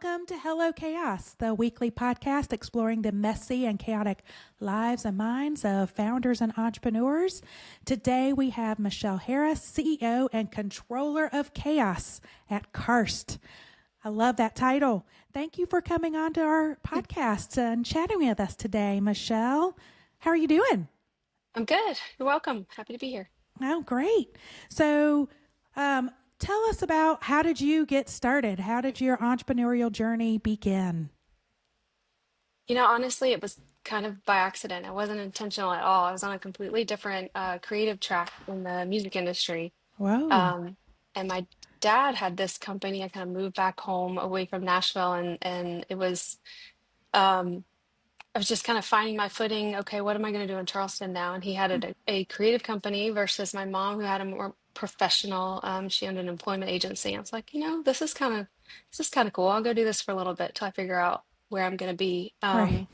Welcome to Hello Chaos, the weekly podcast exploring the messy and chaotic lives and minds of founders and entrepreneurs. Today we have Michelle Harris, CEO and Controller of Chaos at Karst. I love that title. Thank you for coming on to our podcast and chatting with us today, Michelle. How are you doing? I'm good. You're welcome. Happy to be here. Oh, great. So, tell us about how did you get started? How did your entrepreneurial journey begin? Honestly, it was kind of by accident. It wasn't intentional at all. I was on a completely different creative track in the music industry. Whoa. Um, and my dad had this company. I kind of moved back home away from Nashville, and um, I was just kind of finding my footing. Okay, what am I going to do in Charleston now? And he had a creative company versus my mom, who had a more professional. She owned an employment agency. I was like, this is kind of cool. I'll go do this for a little bit till I figure out where I'm going to be. Right.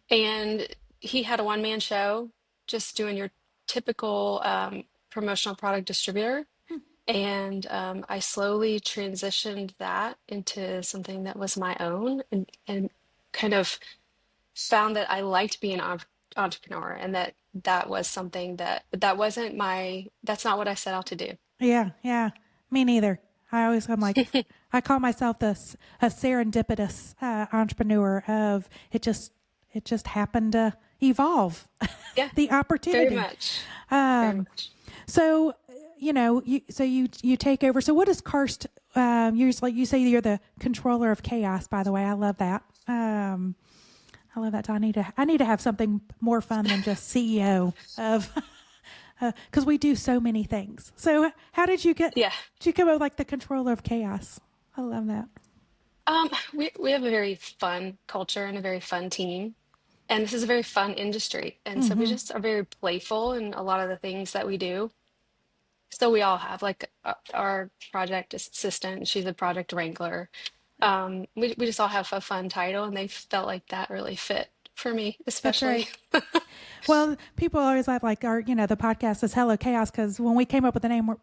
And he had a one-man show, just doing your typical promotional product distributor. And I slowly transitioned that into something that was my own, and kind of found that I liked being an entrepreneur, and that was something that wasn't that's not what I set out to do. Yeah, yeah. Me neither. I'm like, I call myself a serendipitous entrepreneur of it just happened to evolve Yeah, the very opportunity. much. Very Um, much. so, you take over. So what is Karst? Usually you say you're the controller of chaos, by the way. I love that. I love that. I need to have something more fun than just CEO of, because we do so many things. So how Yeah. did you come up with like the controller of chaos? I love that. We have a very fun culture and a very fun team. And this is a very fun industry. And so we Mm-hmm. just are very playful in a lot of the things that we do. So we all have like our project assistant, she's a project wrangler. We just all have a fun title, and they felt like that really fit for me, That's especially. right. Well, people always have like the podcast is Hello Chaos because when we came up with the name,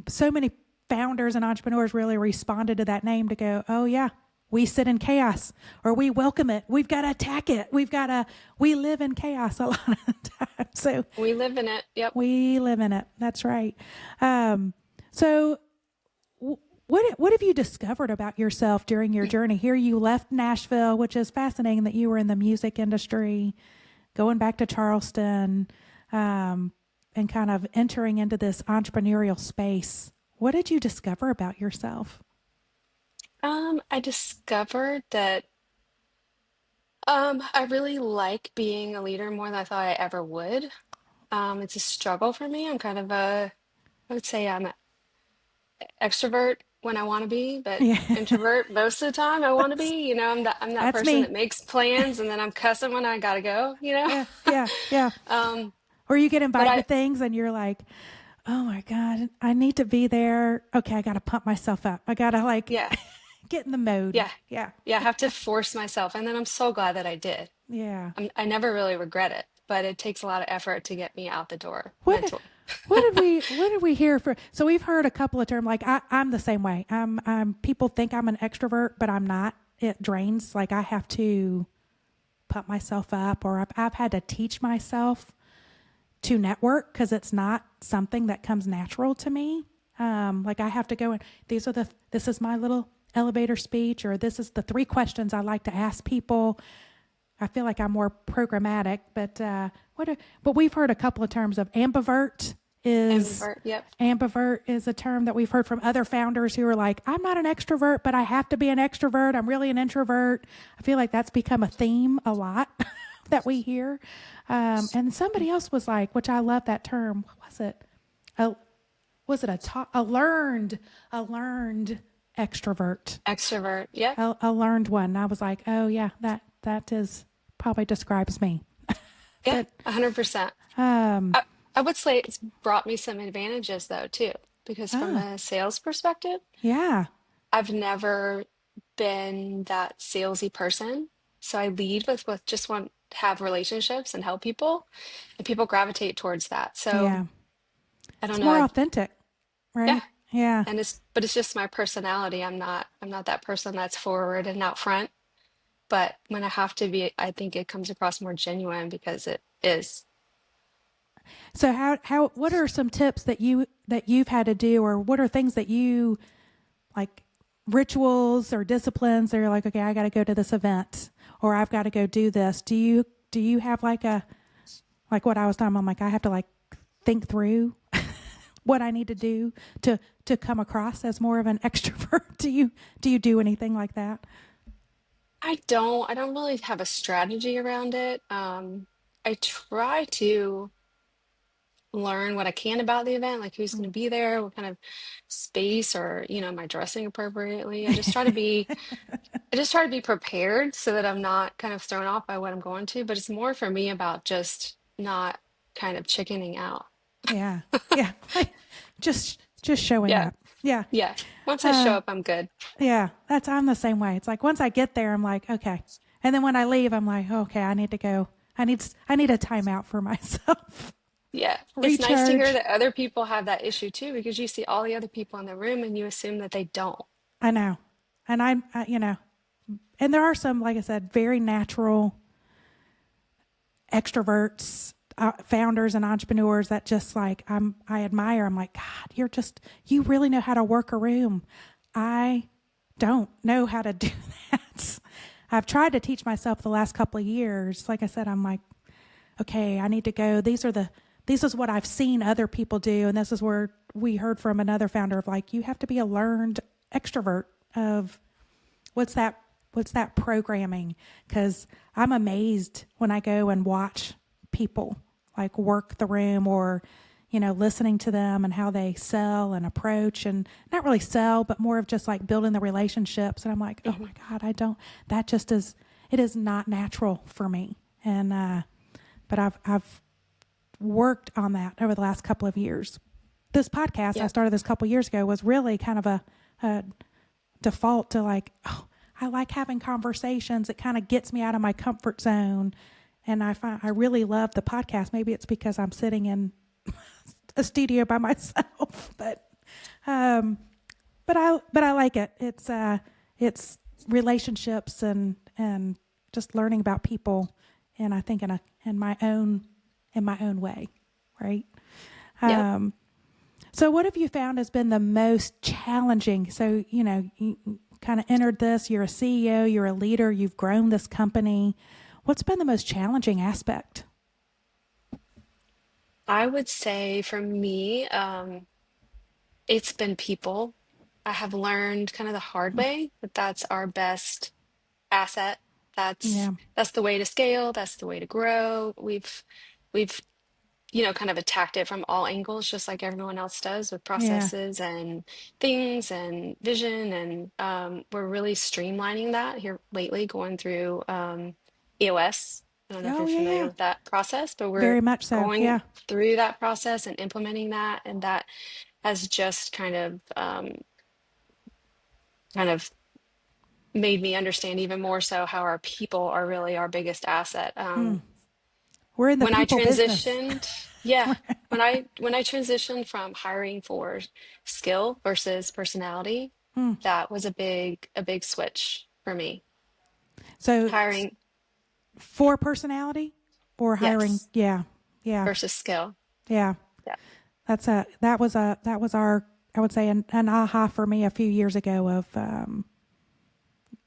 so many founders and entrepreneurs really responded to that name to go, oh yeah, we sit in chaos or we welcome it. We've got to attack it. We live in chaos a lot of the time. So We live in it. Yep. we live in it. That's right. Um, so what have you discovered about yourself during your journey? Here you left Nashville, which is fascinating that you were in the music industry, going back to Charleston, and kind of entering into this entrepreneurial space. What did you discover about yourself? I discovered that I really like being a leader more than I thought I ever would. It's a struggle for me. I would say I'm an extrovert when I want to be, but Yeah, introvert most of the time I want to that's, be. I'm that that's person that me. makes plans and then I'm cussing when I gotta go. Yeah, yeah, yeah. Um, Or you get but invited to things and you're like, oh my God, I need to be there. Okay, I got to pump myself up. I got to like yeah, get in the mode. yeah, Yeah, yeah, I have to force myself, and then I'm so glad that I did. yeah. I never really regret it, but it takes a lot of effort to get me out the door What mentally. what did we hear for? So we've heard a couple of terms like I'm the same way. I'm people think I'm an extrovert, but I'm not. It drains. Like I have to pump myself up, or I've had to teach myself to network because it's not something that comes natural to me. Like I have to go and this is my little elevator speech, or this is the three questions I like to ask people. I feel like I'm more programmatic, but we've heard a couple of terms of is Ambivert, yep. ambivert is a term that we've heard from other founders who are like, I'm not an extrovert, but I have to be an extrovert. I'm really an introvert. I feel like that's become a theme a lot that we hear. And somebody else was like, which I love that term. What was it? A, was it a learned extrovert, Extrovert, yep. a learned one. And I was like, oh yeah, that is probably describes me. Yeah, But 100%. um, I would say it's brought me some advantages though too, because from oh a sales perspective, yeah, I've never been that salesy person. So I lead with just want to have relationships and help people, and people gravitate towards that. So yeah, I don't it's know. more authentic, Yeah, right? Yeah. And it's just my personality. I'm not that person that's forward and out front. But when I have to be, I think it comes across more genuine because it is. So what are some tips that you've had to do, or what are things that you like, rituals or disciplines that you're like, okay, I got to go to this event, or I've got to go do this. Do you have like a, like what I was talking about, I'm like, I have to like think through what I need to do to come across as more of an extrovert. Do you do anything like that? I don't really have a strategy around it. I try to learn what I can about the event, like who's going to be there, what kind of space, or, am I dressing appropriately? I just try to be prepared so that I'm not kind of thrown off by what I'm going to, but it's more for me about just not kind of chickening out. Yeah. Yeah. Just showing Yeah. up. Yeah. Yeah. Once I show Uh, up, I'm good. yeah. I'm the same way. It's like once I get there, I'm like, okay. And then when I leave, I'm like, okay, I need to go. I need a timeout for myself. Yeah. It's nice to hear Recharge. that other people have that issue too, because you see all the other people in the room and you assume that they don't. I know. And and there are some, like I said, very natural extroverts, founders and entrepreneurs that just like I admire. I'm like, God, you really know how to work a room. I don't know how to do that. I've tried to teach myself the last couple of years. Like I said, I'm like, okay, I need to go. This is what I've seen other people do, and this is where we heard from another founder of like, you have to be a learned extrovert of what's that programming, because I'm amazed when I go and watch people like work the room, or listening to them and how they sell and approach, and not really sell but more of just like building the relationships, and I'm like, oh my Mhm. God, I don't that just is it is not natural for me. And but I've worked on that over the last couple of years. This podcast I Yeah. started this couple of years ago was really kind of a default to like, oh, I like having conversations. It kind of gets me out of my comfort zone. And I find I really love the podcast. Maybe it's because I'm sitting in a studio by myself, um, but I like it. It's relationships and just learning about people, and I think in my own way, right? Yep. Um, so what have you found has been the most challenging? So, you kind of entered this, you're a CEO, you're a leader, you've grown this company. What's been the most challenging aspect? I would say for me, it's been people. I have learned kind of the hard way that that's our best asset. That's Yeah. that's the way to scale, that's the way to grow. We've kind of attacked it from all angles, just like everyone else does with Yeah. processes and things and vision. And we're really streamlining that here lately, going through EOS. I don't know if Oh, you're yeah, familiar yeah. with that process, but we're Very much so. going Yeah. through that process and implementing that. And that has just kind of made me understand even more so how our people are really our biggest asset. Mm. We're in the When I people business. transitioned, yeah, when I transitioned from hiring for skill versus personality, Mm. that was a big switch for me. So Hiring, for personality or hiring? yes, Yeah. Yeah. versus skill. Yeah. Yeah. That was our, I would say, an aha for me a few years ago of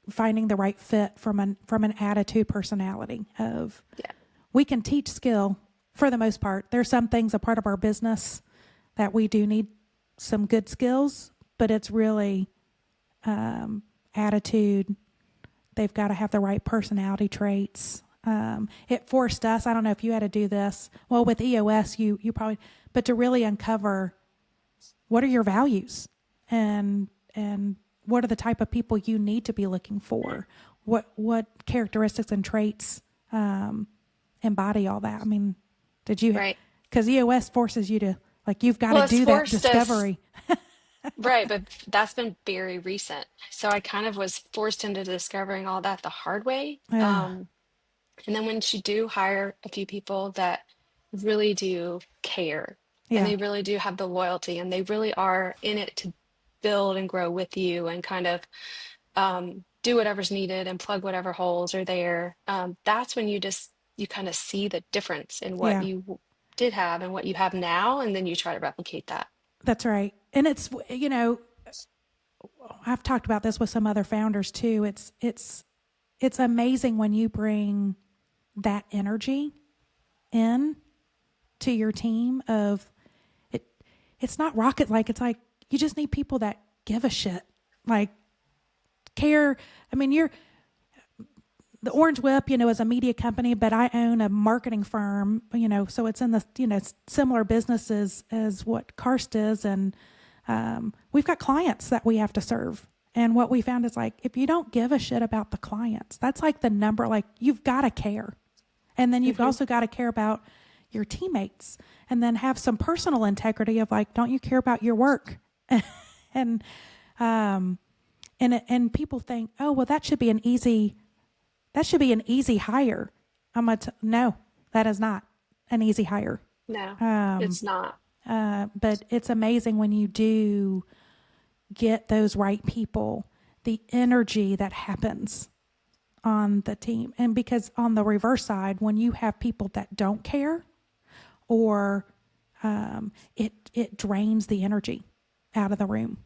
finding the right fit from an attitude personality of, Yeah. we can teach skill for the most part. There's some things a part of our business that we do need some good skills, but it's really attitude. They've got to have the right personality traits. It forced us, I don't know if you had to do this, well, with EOS, you probably, but to really uncover what are your values, and what are the type of people you need to be looking for? What characteristics and traits embody all that? I mean, did you? Right. Because EOS forces you to, like, you've got to Well, it's do that forced us, discovery. right, but that's been very recent. So I kind of was forced into discovering all that the hard way. Yeah, And then when you do hire a few people that really do care, And Yeah. they really do have the loyalty, and they really are in it to build and grow with you and kind of do whatever's needed and plug whatever holes are there. That's when you kind of see the difference in what Yeah. you did have and what you have now, and then you try to replicate that. That's right. And it's, I've talked about this with some other founders too. It's amazing when you bring that energy in to your team of it. It's not rocket like, it's like you just need people that give a shit, like care. I mean, the Orange Whip, is a media company, but I own a marketing firm, so it's in the, similar businesses as what Karst is. And we've got clients that we have to serve. And what we found is like, if you don't give a shit about the clients, that's like the number, like you've got to care. And then you've Hmm. also got to care about your teammates, and then have some personal integrity of like, don't you care about your work? and, and people think, oh, well, that should be an easy hire. No, that is not an easy hire. No, Um, it's not. but it's amazing when you do get those right people, the energy that happens on the team. And because on the reverse side, when you have people that don't care, or it drains the energy out of the room,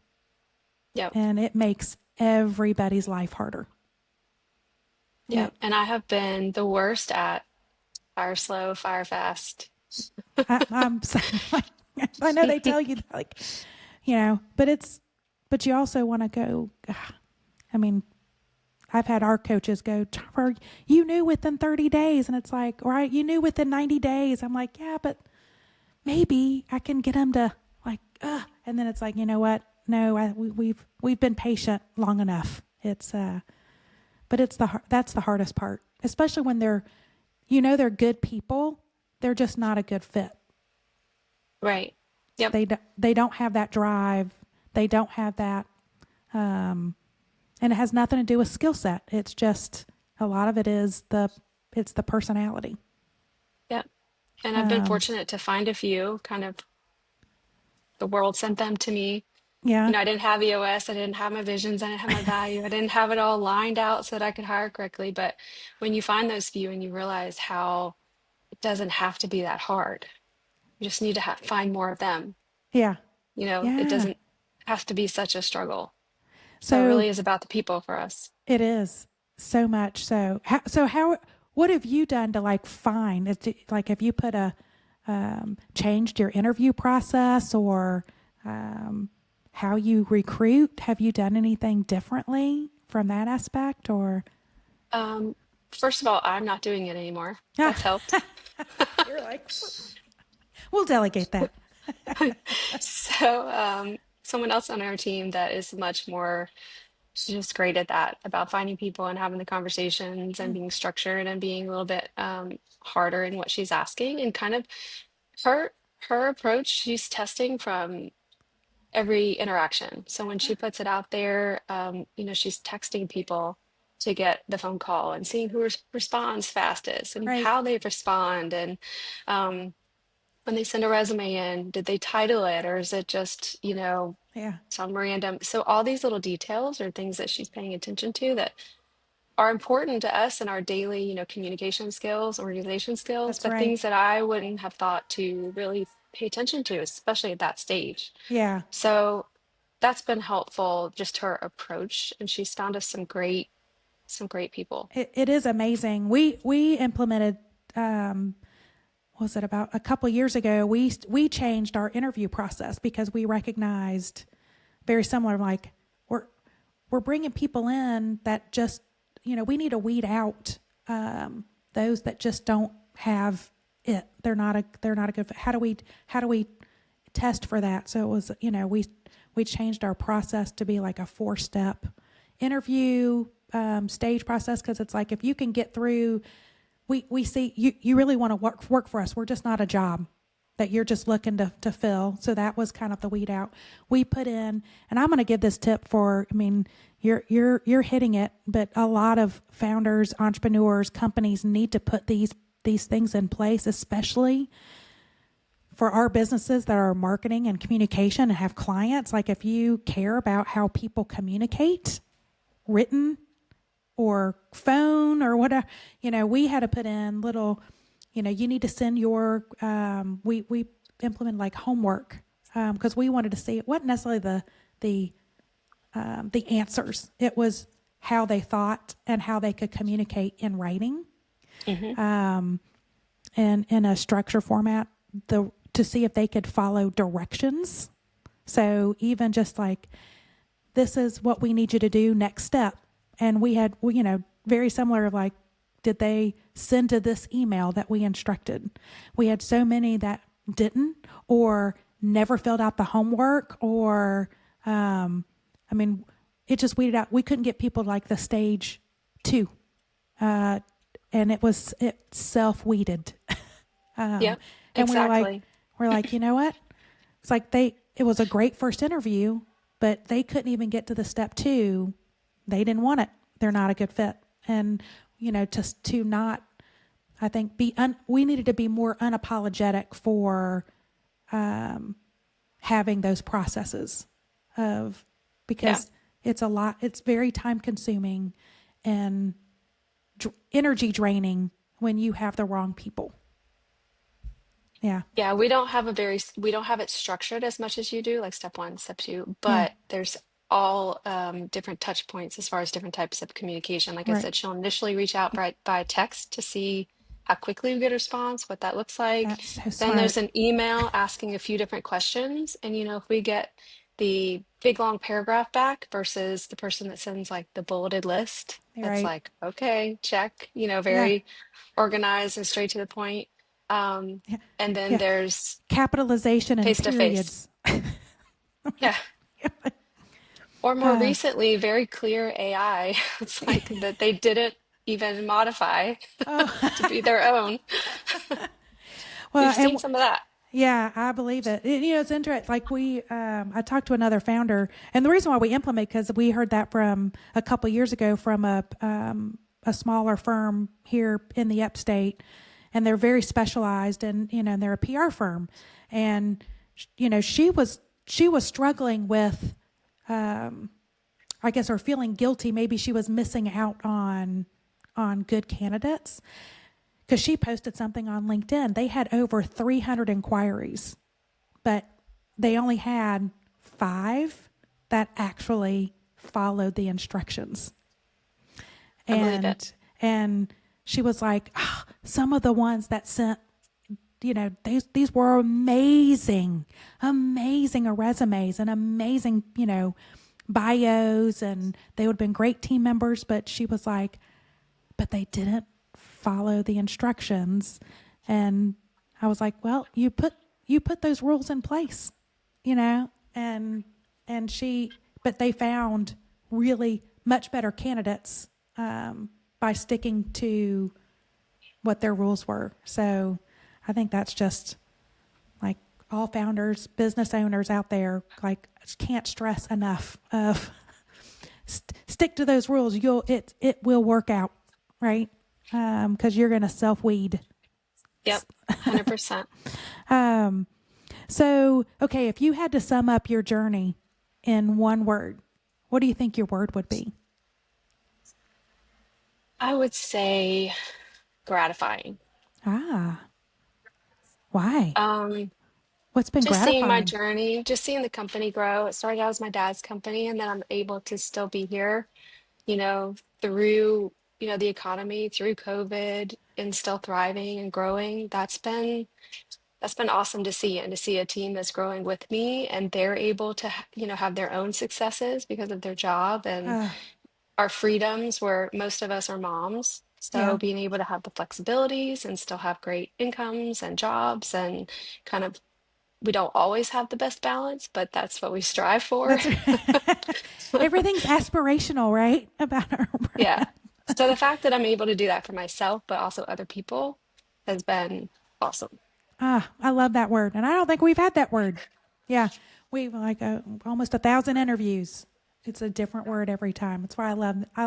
Yep. and it makes everybody's life harder. Yep. And I have been the worst at fire slow, fire fast. I'm saying, like, I know they tell you like, but you also want to go. I mean, I've had our coaches go, "Trevor, you knew within 30 days," and it's like, all right, you knew within 90 days. I'm like, yeah, but maybe I can get them to like, and then it's like, you know what? No, we've been patient long enough. It's but that's the hardest part, especially when they're good people. They're just not a good fit. Right. Yep. They don't have that drive. They don't have that, and it has nothing to do with skill set. It's just a lot of it is it's the personality. Yep. And I've been fortunate to find a few kind of the world sent them to me. Yeah, I didn't have EOS, I didn't have my visions, I didn't have my value, I didn't have it all lined out so that I could hire correctly. But when you find those few and you realize how it doesn't have to be that hard, you just need to find more of them. yeah, It yeah. doesn't have to be such a struggle. So it So really is about the people for us. it is so much. So what have you done to like find? Like, have you put changed your interview process, or how you recruit? Have you done anything differently from that aspect, or? Um, First of all, I'm not doing it anymore. That's helped. You're like, we'll delegate that. So, someone else on our team that is much more, she's just great at that, about finding people and having the conversations and being structured and being a little bit harder in what she's asking, and kind of her her approach, she's testing from every interaction. So when she puts it out there, she's texting people to get the phone call and seeing who responds fastest and Right. how they respond. And um, when they send a resume in, did they title it, or is it just, Yeah, some random? So all these little details are things that she's paying attention to that are important to us in our daily, communication skills, organization skills, that's but right. things that I wouldn't have thought to really pay attention to, especially at that stage. Yeah, So that's been helpful, just her approach, and she's found us some great people. it is amazing. We implemented. Was it about a couple years ago? We changed our interview process because we recognized very similar. Like we're bringing people in that just we need to weed out those that just don't have it. They're not a good fit. How do we test for that? So it was we changed our process to be like a 4-step interview stage process, because it's like if you can get through, we see you really want to work for us. We're just not a job that you're just looking to fill. So that was kind of the weed out we put in. And I'm going to give this tip you're hitting it, but a lot of founders, entrepreneurs, companies need to put these things in place, especially for our businesses that are marketing and communication and have clients, like if you care about how people communicate, written or phone or whatever, we had to put in little, you need to send your, we implemented like homework, because we wanted to see, it wasn't necessarily the answers. It was how they thought and how they could communicate in writing, and in a structure format, to see if they could follow directions. So even just like, this is what we need you to do, next step. And we had, very similar, like, did they send to this email that we instructed? We had so many that didn't, or never filled out the homework, or, it just weeded out. We couldn't get people to like the stage 2. And it self-weeded. Yep, And exactly. we're like, you know what? It's like it was a great first interview, but they couldn't even get to the step 2. They didn't want it. They're not a good fit. And, just to not, I think, we needed to be more unapologetic for having those processes because it's a lot, it's very time consuming and energy draining when you have the wrong people. Yeah. Yeah, we don't have it structured as much as you do, like step 1, step 2, Yeah. but there's all different touch points as far as different types of communication. Like I Right. said, she'll initially reach out by text to see how quickly we get a response, what that looks like. That's so Then there's smart. an email asking a few different questions. And, if we get the big long paragraph back versus the person that sends like the bulleted list, that's Right. like, okay, check, Yeah. very organized and straight to the point. Um, Yeah. and then Yeah. there's Capitalization and face to face. periods. Yeah. Or more Uh, recently, very clear AI. It's like that they didn't even modify oh, to be their own. well, We've seen some of that. yeah, I believe it. It's interesting. Like I talked to another founder, and the reason why we implement, because we heard that from a couple years ago from a smaller firm here in the upstate, and they're very specialized, and and they're a PR firm, and she was struggling with, I guess, or feeling guilty. Maybe she was missing out on good candidates. Because she posted something on LinkedIn. They had over 300 inquiries, but they only had 5 that actually followed the instructions. I believe it. And she was like, some of the ones that sent, these were amazing resumes and amazing, bios, and they would have been great team members. But she was like, but they didn't follow the instructions. And I was like, well, you put those rules in place, and but they found really much better candidates by sticking to what their rules were. So I think that's just like all founders, business owners out there, like, can't stress enough of stick to those rules. It will work out, right? Because you're going to self-weed. Yep. 100%. So, okay, if you had to sum up your journey in one word, what do you think your word would be? I would say gratifying. Ah, why? Um, What's been just seeing my gratifying? journey, just seeing the company grow. It started out as my dad's company, and then I'm able to still be here, through, the economy, through COVID, and still thriving and growing. That's been awesome to see, and to see a team that's growing with me, and they're able to, have their own successes because of their job and Uh, our freedoms, where most of us are moms. So yeah, being able to have the flexibilities and still have great incomes and jobs, and kind of, we don't always have the best balance, but that's what we strive for. that's everything's aspirational, right? About our Yeah. brand. So the fact that I'm able to do that for myself, but also other people, has been awesome. Ah, I love that word, and I don't think we've had that word. Yeah, we've like almost 1,000 interviews. It's a different word every time. That's why I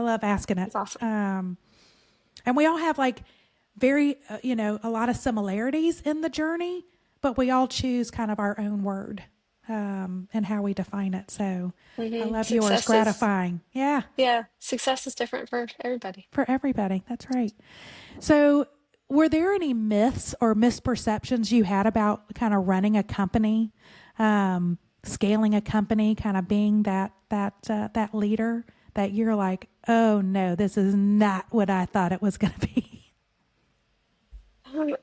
love asking it. It's awesome. And we all have like very a lot of similarities in the journey, but we all choose kind of our own word and how we define it. So I Hmm. love yours, Success is, gratifying. Yeah, yeah, success is different for everybody. for everybody. That's right. So, were there any myths or misperceptions you had about kind of running a company, scaling a company, kind of being that leader that you're like, oh no, this is not what I thought it was going to be?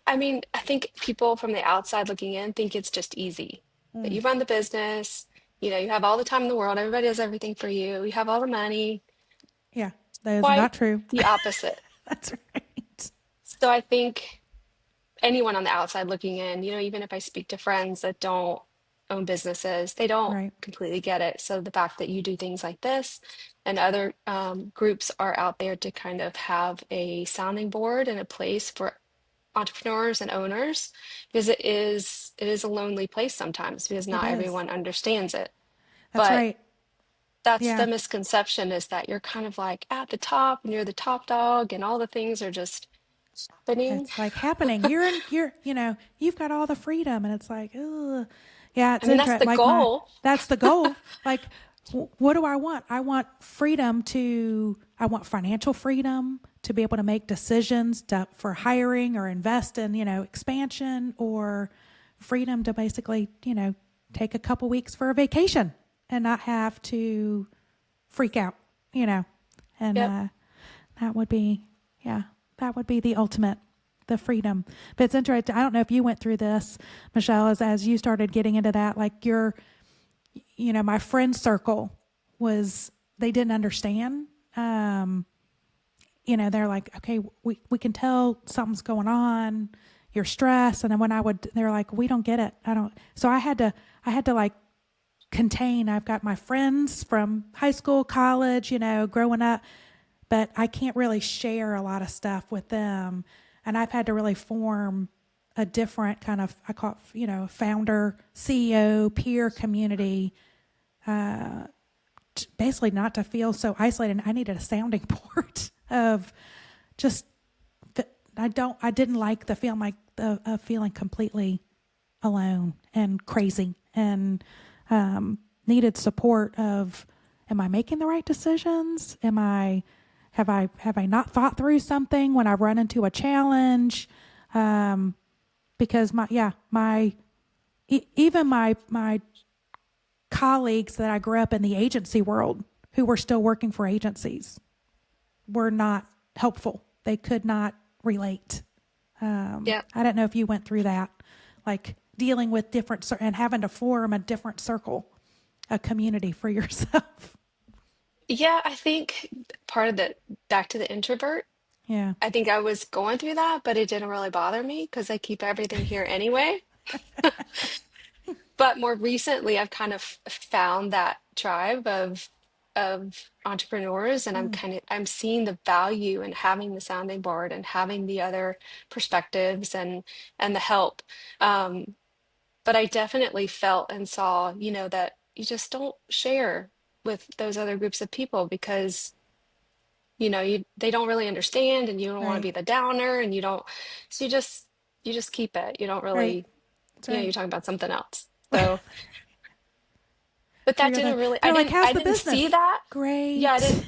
I mean, I think people from the outside looking in think it's just easy. That Mm, you run the business, you have all the time in the world, everybody does everything for you, you have all the money. yeah, that is Quite not true. the opposite. That's right. So I think anyone on the outside looking in, even if I speak to friends that don't own businesses, they don't Right. completely get it. So the fact that you do things like this and other groups are out there to kind of have a sounding board and a place for entrepreneurs and owners, because it is a lonely place sometimes because It not is. everyone understands it. That's But right. that's the Yeah. misconception, is that you're kind of like at the top and you're the top dog and all the things are just happening. It's like happening. You've got all the freedom, and it's like, ugh. Yeah, I it's mean, that's interesting. the Like goal. that's the goal. Like, what do I want? I want I want financial freedom to be able to make decisions for hiring or invest in, expansion, or freedom to basically, take a couple weeks for a vacation and not have to freak out, you know, and Yep. that would be, yeah, that would be the ultimate, the freedom. But it's interesting. I don't know if you went through this, Michelle, as you started getting into that, like my friend circle they didn't understand. Um, they're like, okay, we can tell something's going on. You're stressed. And then they're like, we don't get it. I don't. So I had to like contain. I've got my friends from high school, college, growing up, but I can't really share a lot of stuff with them. And I've had to really form a different kind of, I call it, founder, CEO, peer community, basically not to feel so isolated. I needed a sounding board of just, I didn't like the feeling like feeling completely alone and crazy, and needed support of, am I making the right decisions? Have I not thought through something when I run into a challenge? Because even my colleagues that I grew up in the agency world who were still working for agencies were not helpful. They could not relate. Yep. I don't know if you went through that, like dealing with and having to form a different circle, a community for yourself. Yeah, I think part of the back to the introvert, Yeah, I think I was going through that, but it didn't really bother me because I keep everything here anyway. But more recently, I've kind of found that tribe of entrepreneurs, and I'm seeing the value in having the sounding board and having the other perspectives and the help. Um, but I definitely felt and saw, that you just don't share with those other groups of people because they don't really understand, and you don't want to right, be the downer, and you don't, so you just keep it. You don't right. really, That's right. you're talking about something else. So, but Or that didn't really, they're like, how's I the didn't see business? that. Yeah, I Great. didn't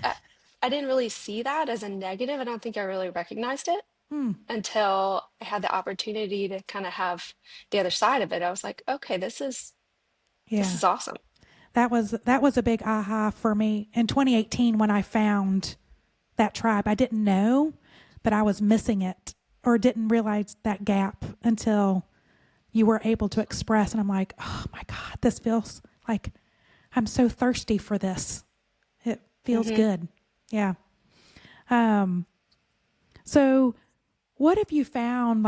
I didn't really see that as a negative. I don't think I really recognized it Hmm. until I had the opportunity to kind of have the other side of it. I was like, okay, this Yeah, is awesome. that was a big aha for me in 2018 when I found that tribe. I didn't know that I was missing it or didn't realize that gap until you were able to express. And I'm like, oh my God, this feels like I'm so thirsty for this. It feels Hmm. good. Yeah. Um, so what have you found,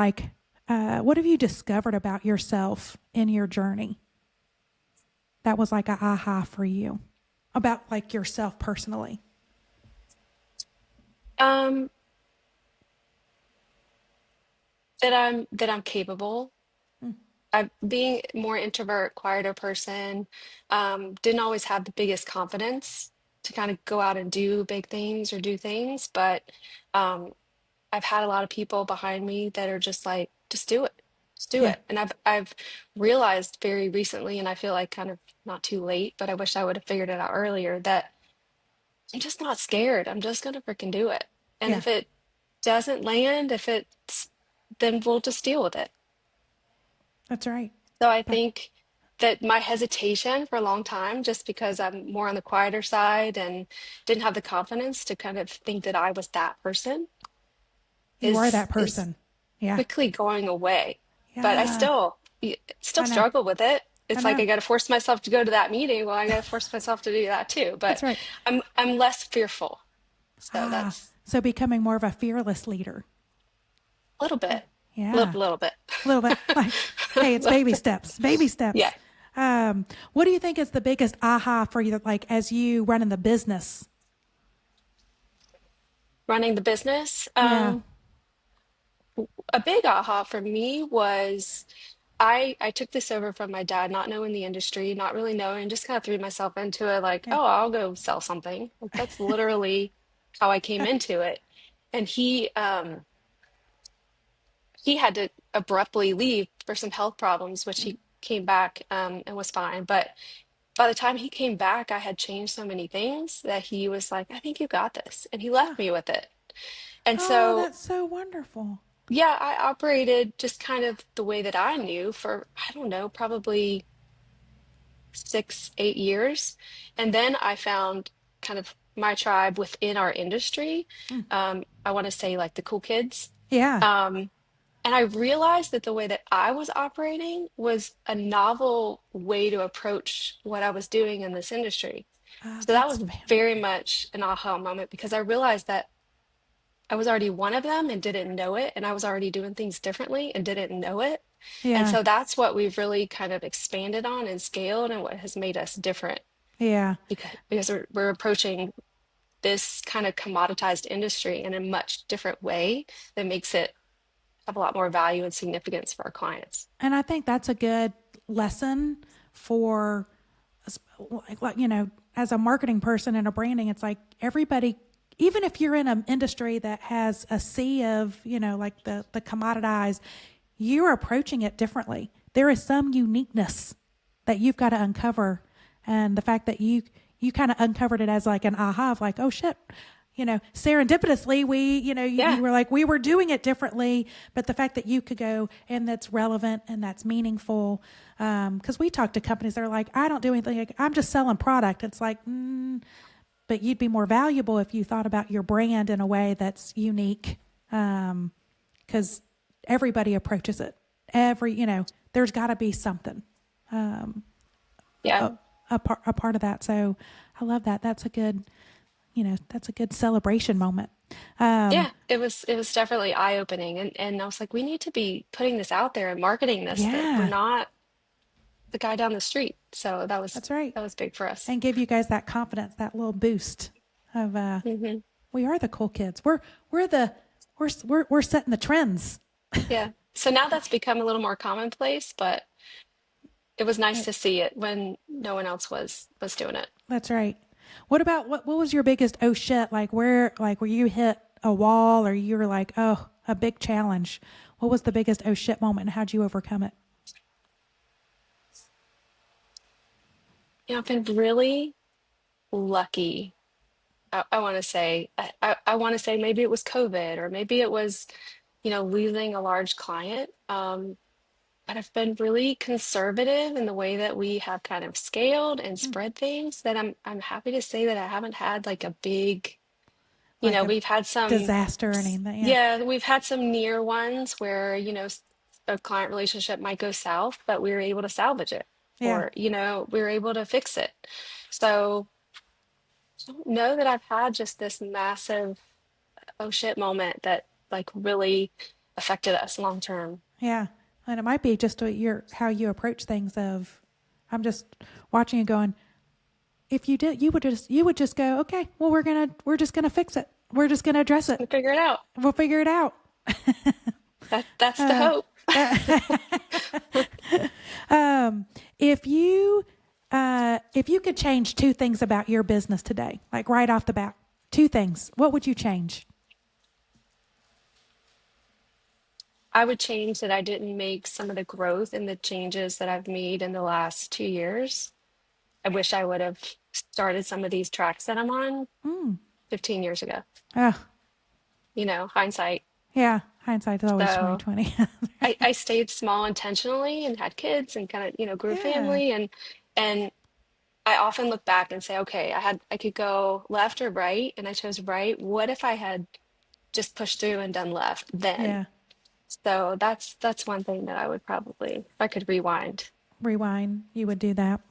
what have you discovered about yourself in your journey that was like a aha for you about like yourself personally? Um, that I'm capable. Mm, I being more introvert, quieter person, didn't always have the biggest confidence to kind of go out and do big things or do things, but um, I've had a lot of people behind me that are just like, just do it. Just do Yeah. it. And I've realized very recently, and I feel like kind of not too late, but I wish I would have figured it out earlier, that I'm just not scared. I'm just gonna freaking do it. And Yeah. if it doesn't land, if it's then we'll just deal with it. That's right. So I But think that my hesitation for a long time, just because I'm more on the quieter side and didn't have the confidence to kind of think that I was that person, you are is that is person. Yeah. quickly going away. But I Yeah. still I know. struggle with it. I It's like know. I got to force myself to go to that meeting. Well, I got to force myself to do that too. But That's right. I'm less fearful. So Ah, that's so becoming more of a fearless leader. a little Yeah. bit, Yeah. little bit. A little bit like, hey, it's baby steps, baby Yeah, steps. What do you think is the biggest aha for you, like as you running the business? running the business. Yeah. A big aha for me was I took this over from my dad, not knowing the industry, not really knowing, just kind of threw myself into it like, Yeah. oh, I'll go sell something. Like that's literally how I came into it. And he had to abruptly leave for some health problems, which he came back and was fine. But by the time he came back, I had changed so many things that he was like, I think you got this. And he Oh, left me with it. And oh, so that's so wonderful. yeah, I operated just kind of the way that I knew for, I don't know, probably 6, 8 years. And then I found kind of my tribe within our industry. Mm. I want to say like the cool kids. Yeah. Um, and I realized that the way that I was operating was a novel way to approach what I was doing in this industry. Oh, So that that's was fan. very much an aha moment because I realized that I was already one of them and didn't know it, and I was already doing things differently and didn't know it. And Yeah. so that's what we've really kind of expanded on and scaled and what has made us different Yeah. because we're approaching this kind of commoditized industry in a much different way that makes it have a lot more value and significance for our clients. And I think that's a good lesson for, as a marketing person and a branding, it's like everybody, even if you're in an industry that has a sea of, like the commoditized, you're approaching it differently. There is some uniqueness that you've got to uncover. And the fact that you kind of uncovered it as like an aha of like, oh shit, serendipitously, Yeah, you were like, we were doing it differently, but the fact that you could go and that's relevant and that's meaningful. Cause we talk to companies that are like, I don't do anything. Like, I'm just selling product. It's like, but you'd be more valuable if you thought about your brand in a way that's unique. Cause everybody approaches it there's gotta be something, yeah, a part of that. So I love that. That's a good celebration moment. Um, yeah. It was definitely eye-opening, and I was like, we need to be putting this out there and marketing this that we're yeah, not the guy down the street. So that was that's right. that was big for us. And give you guys that confidence, that little boost of Hmm. we are the cool kids. We're the we're setting the trends. Yeah. So now that's become a little more commonplace, but it was nice Right. to see it when no one else was doing it. That's right. What about what was your biggest oh shit, where you hit a wall or you were like, oh, a big challenge? What was the biggest oh shit moment and how'd you overcome it? I've been really lucky. I want to say I want to say maybe it was COVID or maybe it was, losing a large client. But I've been really conservative in the way that we have kind of scaled and Hmm. spread things that I'm happy to say that I haven't had like a big, Like a we've had some, disaster or anything. Yeah. yeah, we've had some near ones where, a client relationship might go south, but we were able to salvage it Yeah. or, we were able to fix it. So I don't know that I've had just this massive oh shit moment that like really affected us long term. Yeah. And it might be just how you approach things of I'm just watching and going, if you did you would just go, okay, well we're just gonna fix it. We're just gonna address Just it. gonna figure it out. We'll figure it out. That's the Uh, hope. um, if you if you could change two things about your business today, like right off the bat, two things, what would you change? I would change that I didn't make some of the growth and the changes that I've made in the last 2 years. I wish I would have started some of these tracks that I'm on Mm. 15 years ago. Oh, Hindsight. yeah. Hindsight is always So 2020. I stayed small intentionally and had kids and kind of, grew a Yeah. family and I often look back and say, okay, I could go left or right, and I chose right. What if I had just pushed through and done left then? Yeah. So that's one thing that I would probably, if I could rewind. Rewind. You would do that.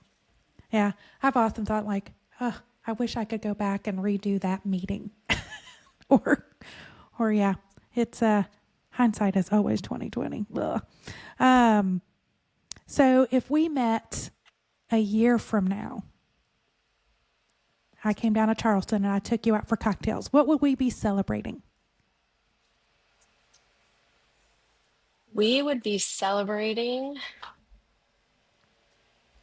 Yeah. I've often thought like, oh, I wish I could go back and redo that meeting. or, or yeah, it's, hindsight is always 2020. Ugh. Um, so if we met a year from now, I came down to Charleston and I took you out for cocktails, what would we be celebrating? We would be celebrating.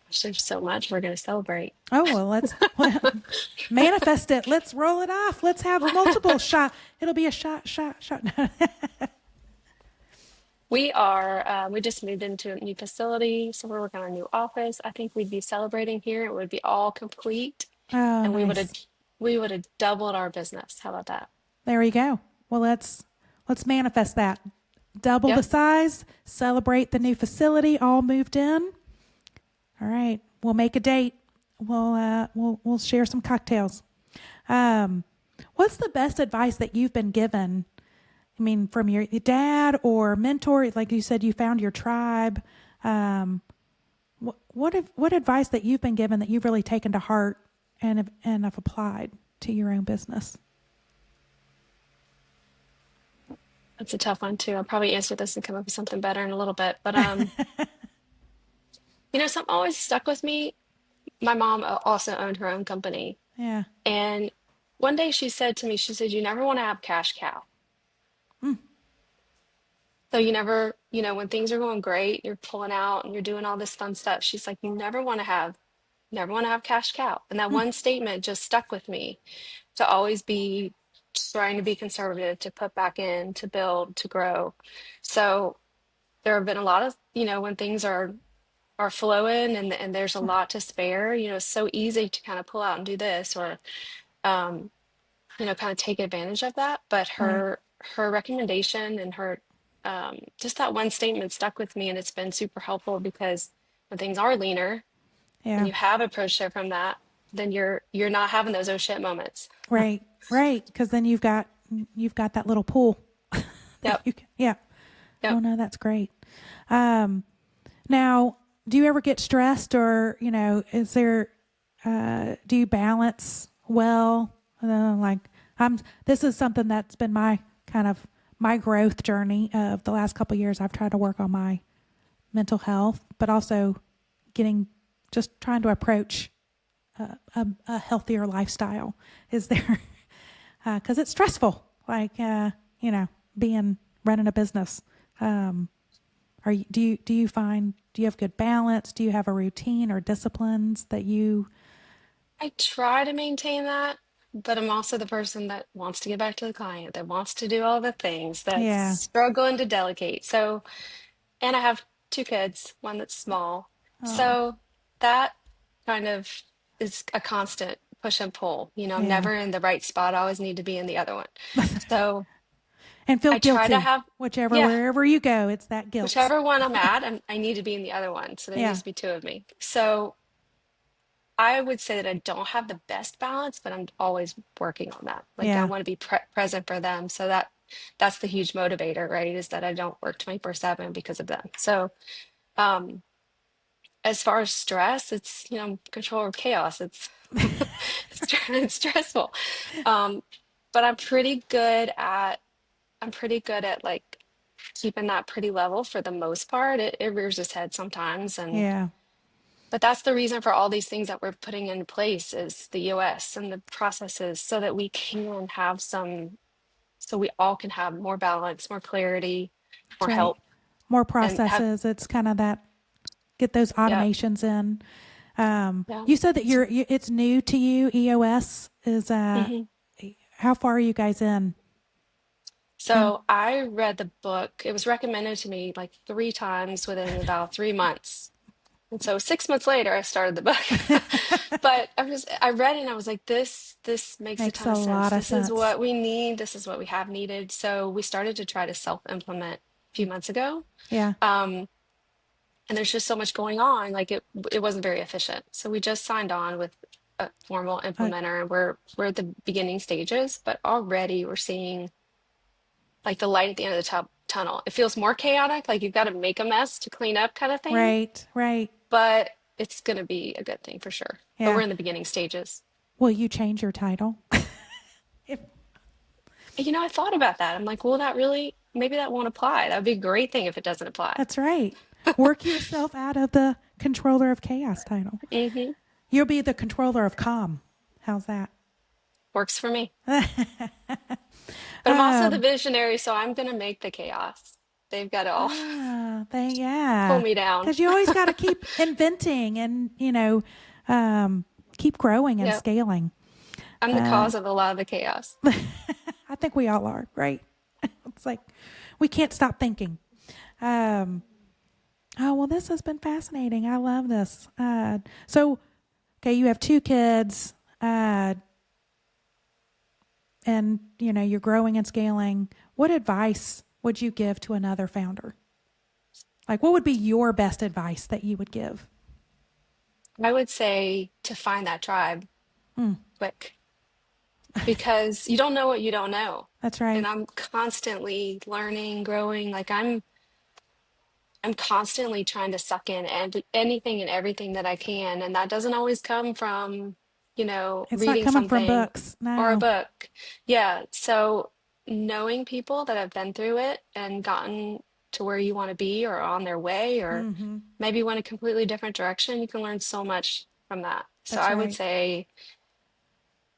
Gosh, there's so much we're going to celebrate. Oh, well, let's manifest it. Let's roll it off. Let's have multiple shot. It'll be a shot. We just moved into a new facility, so we're working on a new office. I think we'd be celebrating here. It would be all complete, Oh, and nice. we would have doubled our business. How about that? There we go. Well, let's manifest that. Double the Yep. size, celebrate the new facility, all moved in. All right. We'll make a date. We'll share some cocktails. What's the best advice that you've been given? I mean, from your dad or mentor, like you said, you found your tribe. What advice that you've been given that you've really taken to heart and have applied to your own business? That's a tough one too. I'll probably answer this and come up with something better in a little bit. But something always stuck with me. My mom also owned her own company, Yeah. and one day she said to me, she said, "You never want to have cash cow. Mm. So you never, when things are going great, you're pulling out and you're doing all this fun stuff." She's like, "You never want to have cash cow." And that Mm. one statement just stuck with me to always be trying to be conservative, to put back in, to build, to grow. So there have been a lot of, when things are flowing and there's a lot to spare, it's so easy to kind of pull out and do this or um, kind of take advantage of that. But Right. her recommendation and her just that one statement stuck with me, and it's been super helpful because when things are leaner and Yeah. you have approached it from that, then you're not having those oh shit moments. Right. Right. Because then you've got that little pool that Yep. you can. Yeah. Oh Yep. no, that's great. Um, Now, do you ever get stressed, or is there? Do you balance well? Like this is something that's been my kind of my growth journey of the last couple of years. I've tried to work on my mental health, but also just trying to approach a healthier lifestyle. Is there? Because it's stressful, like being running a business. Do you have good balance? Do you have a routine or disciplines that you? I try to maintain that, but I'm also the person that wants to get back to the client, that wants to do all the things, that's Yeah. struggling to delegate. So, and I have two kids, one that's small. Oh, So that kind of is a constant push and pull. I'm yeah. never in the right spot. I always need to be in the other one. So And feel I try to guilty, have, yeah, wherever you go, it's that guilt. whichever one I'm at, I need to be in the other one. So there needs Yeah. to be two of me. So I would say that I don't have the best balance, but I'm always working on that. Like I Yeah. want to be present for them. So that's the huge motivator, right? Is that I don't work 24/7 because of them. So um, as far as stress, it's, control or chaos. It's it's stressful. Um, but I'm pretty good at like keeping that pretty level for the most part. It rears its head sometimes, Yeah. but that's the reason for all these things that we're putting in place is the US and the processes so that so we all can have more balance, more clarity, That's more right. help, More and have, processes. It's kind of that get those yeah, automations in. yeah. You said that it's new to you. EOS is Mhm. how far are you guys in? And So I read the book. It was recommended to me like 3 times within about 3 months. And so 6 months later, I started the book. But I read it and I was like, this makes a makes ton a of sense. lot of This is sense. what we need. This is what we have needed. So we started to try to self-implement a few months ago. Yeah. Um, and there's just so much going on, like it wasn't very efficient. So we just signed on with a formal Uh, implementer and we're at the beginning stages, but already we're seeing like the light at the end of the tunnel. It feels more chaotic, like you've got to make a mess to clean up kind of thing, right. Right. but it's going to be a good thing for sure. But Yeah. we're in the beginning stages. Will you change your title? If I thought about that. I'm like, well, that really, maybe that won't apply. That would be a great thing if it doesn't apply. that's right. Work yourself out of the controller of chaos title. Hmm. You'll be the controller of calm. How's that? Works for me. But I'm also the Um, visionary, so I'm going to make the chaos. They've got to all pull yeah, me down. because you always got to keep inventing and, keep growing and Yep. scaling. I'm the Um, cause of a lot of the chaos. I think we all are, right? It's like we can't stop thinking. Um, oh, well, this has been fascinating. I love this. So, okay, you have 2 kids, and you're growing and scaling. What advice would you give to another founder? Like, what would be your best advice that you would give? I would say to find that tribe Mm, quick because you don't know what you don't know. that's And right. I'm constantly learning, growing. Like I'm constantly trying to suck in and anything and everything that I can. And that doesn't always come from, It's not reading coming from something books. or a No. book. Yeah. So knowing people that have been through it and gotten to where you want to be or on their way or Mm-hmm. maybe went a completely different direction, you can learn so much from that. So That's I would right. say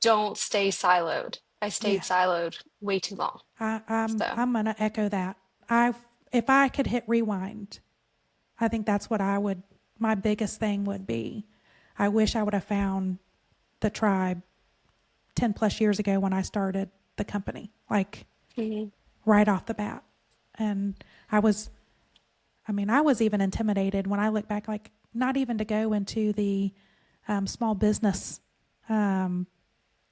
don't stay siloed. I stayed Yeah. siloed way too long. So, I'm gonna echo that. I If I could hit rewind, I think that's what I would. My biggest thing would be, I wish I would have found the tribe 10+ years ago when I started the company, like mhm. right off the bat. And I was, I was even intimidated when I look back, like not even to go into the small business um,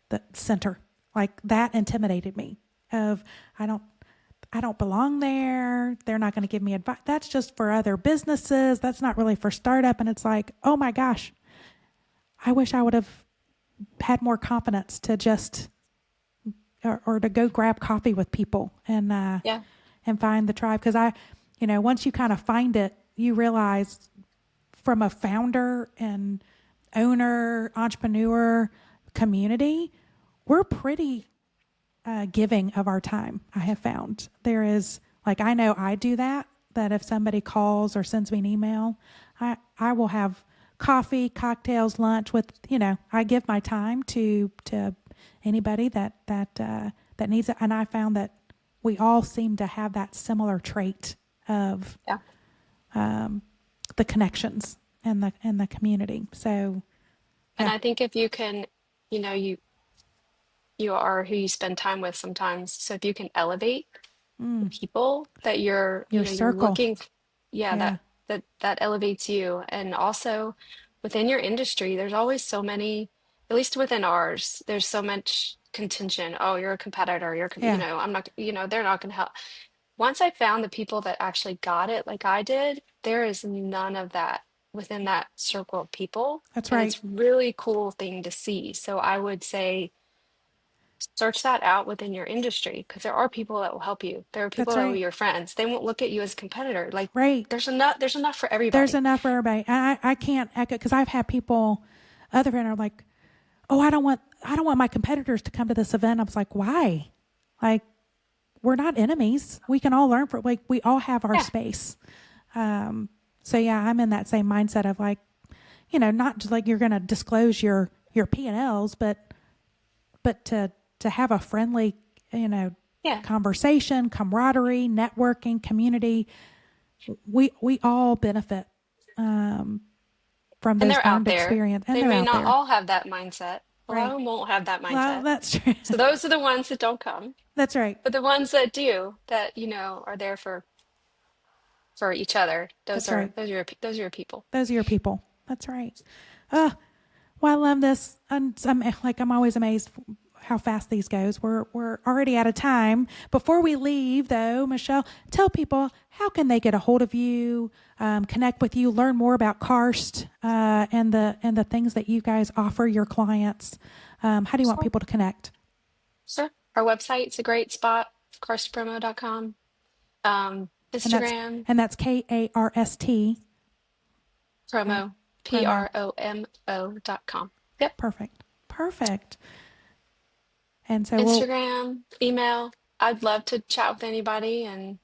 the center, like that intimidated me. Of I don't I don't belong there. They're not going to give me advice. That's just for other businesses. That's not really for startup. And it's like, oh my gosh, I wish I would have had more confidence to just or to go grab coffee with people Yeah. and find the tribe. Because once you kind of find it, you realize from a founder and owner, entrepreneur community, we're pretty giving of our time. I have found there is, like, I know I do that if somebody calls or sends me an email, I will have coffee, cocktails, lunch with, I give my time to anybody that needs it. And I found that we all seem to have that similar trait of Yeah. the connections and the community. So And yeah. I think if you can, you are who you spend time with sometimes. So if you can elevate the Mm, people that your you're circle. looking, yeah, Yeah. that elevates you. And also within your industry, there's always so many, at least within ours, there's so much contention. Oh, you're a competitor. Yeah. I'm not, they're not going to help. Once I found the people that actually got it like I did, there is none of that within that circle of people. That's And right. it's really cool thing to see. So I would say search that out within your industry because there are people that will help you. There are people That's that will be right. your friends. They won't look at you as a competitor. Like Right. there's enough for There's everybody. enough for everybody. And I can't echo because I've had people, other friends are like, oh, I don't want my competitors to come to this event. I was like, why? Like, we're not enemies. We can all learn from, like, we all have our Yeah. space. So yeah, I'm in that same mindset of like, not just like you're going to disclose your P&Ls, but to have a friendly, Yeah. conversation, camaraderie, networking, community. We all benefit from And those they're out learned there. experience, and They they're may out not there. all have that mindset, A lot of Right. them won't have that Well, mindset. that's true. So those are the ones that don't come. That's right. But the ones that do, that, are there for each other, That's right. those are your people. Those are your people. That's right. Uh, well, I love this. I'm always amazed how fast these goes. We're already out of time. Before we leave, though, Michelle, tell people how can they get a hold of you, connect with you, learn more about Karst and the things that you guys offer your clients. How do you want Sure. people to connect? Sure. Our website's a great spot, karstpromo.com. And that's Instagram, and that's KARST promo, promo. PROMO.com. Yep. Perfect. And so Instagram, email. I'd love to chat with anybody and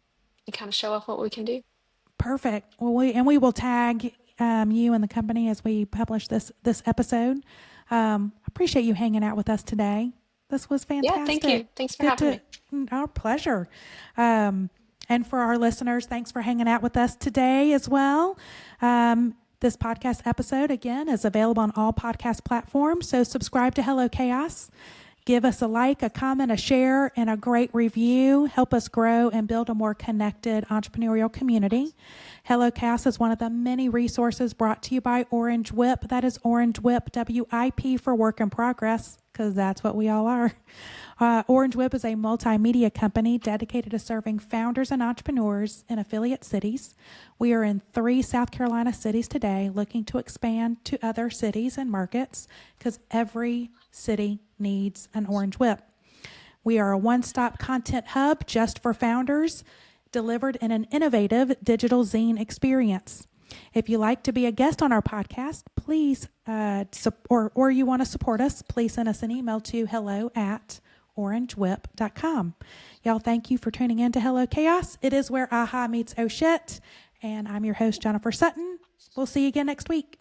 kind of show off what we can do. perfect. Well, we will tag you and the company as we publish this episode. Appreciate you hanging out with us today. This was fantastic. Yeah, thank you. Thanks for having me. Our pleasure. And for our listeners, thanks for hanging out with us today as well. This podcast episode, again, is available on all podcast platforms. So subscribe to Hello Chaos. Give us a like, a comment, a share, and a great review. Help us grow and build a more connected entrepreneurial community. Hello Chaos is one of the many resources brought to you by Orange Whip. That is Orange Whip, WIP for work in progress, because that's what we all are. Orange Whip is a multimedia company dedicated to serving founders and entrepreneurs in affiliate cities. We are in 3 South Carolina cities today, looking to expand to other cities and markets because every city needs an Orange Whip. We are a one-stop content hub just for founders, delivered in an innovative digital zine experience. If you like to be a guest on our podcast, please, or you want to support us, please send us an email to hello@orangewhip.com. Y'all, thank you for tuning in to Hello Chaos. It is where aha meets oh shit. And I'm your host, Jennifer Sutton. We'll see you again next week.